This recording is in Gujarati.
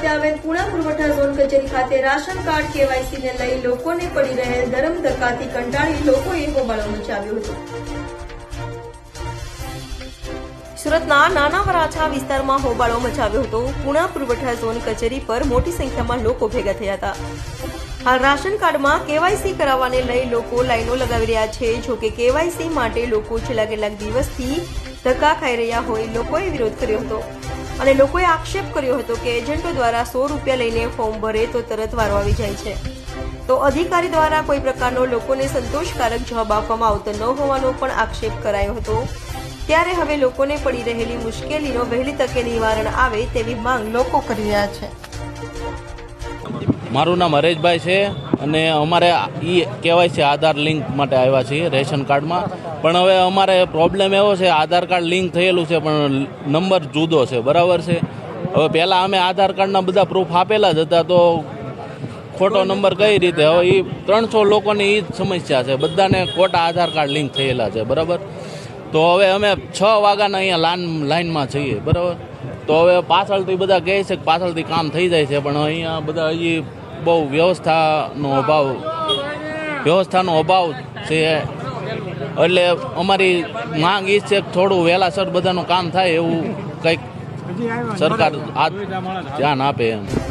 ખાતે આવેલ પુણા પુરવઠા ઝોન કચેરી ખાતે રાશન કાર્ડ KYC ને લઈ લોકોને પડી રહેલ ધરમ ધક્કાથી કંટાળી લોકોએ હોબાળો મચાવ્યો હતો। સુરતના નાના વરાછા વિસ્તારમાં હોબાળો મચાવ્યો હતો। પુણા પુરવઠા ઝોન કચેરી પર મોટી સંખ્યામાં લોકો ભેગા થયા હતા। હાલ રાશન કાર્ડમાં KYC કરાવવાને લઈ લોકો લાઈનો લગાવી રહ્યા છે। જો કે KYC માટે લોકો છેલ્લા કેટલાક દિવસથી ધક્કા ખાઈ રહ્યા હોય લોકોએ વિરોધ કર્યો હતો અને લોકોએ આક્ષેપ કર્યો હતો કે એજન્ટો દ્વારા 100 રૂપિયા લઈને ફોર્મ ભરે તો તરત વારો આવી જાય છે, તો અધિકારી દ્વારા કોઈ પ્રકારનો લોકોને સંતોષકારક જવાબ આપવામાં આવતો ન હોવાનો પણ આક્ષેપ કરાયો હતો। ત્યારે હવે લોકોને પડી રહેલી મુશ્કેલીનો વહેલી તકે નિવારણ આવે તેવી માંગ લોકો કરી રહ્યા છે। મારું નામ હરેશભાઈ છે અને અમારે KYC આધાર લિંક માટે આવ્યા છીએ રેશન કાર્ડમાં। પણ હવે અમારે પ્રોબ્લેમ એવો છે, આધાર કાર્ડ લિંક થયેલું છે પણ નંબર જુદો છે, બરાબર છે। હવે પહેલાં અમે આધાર કાર્ડના બધા પ્રૂફ આપેલા જ હતા, તો ખોટો નંબર કઈ રીતે? હવે એ 300 લોકોની એ જ સમસ્યા છે, બધાને ખોટા આધાર કાર્ડ લિંક થયેલા છે, બરાબર। તો હવે અમે 6 વાગ્યાના અહીંયા લાઈનમાં છીએ, બરાબર। તો હવે પાછળથી બધા કહે છે કે પાછળથી કામ થઈ જાય છે, પણ અહીંયા બધા હજી બહુ વ્યવસ્થાનો અભાવ છે। એટલે અમારી માંગ એ છે કે થોડું વહેલાસર બધાનું કામ થાય એવું કંઈક સરકાર ધ્યાન આપે એમ।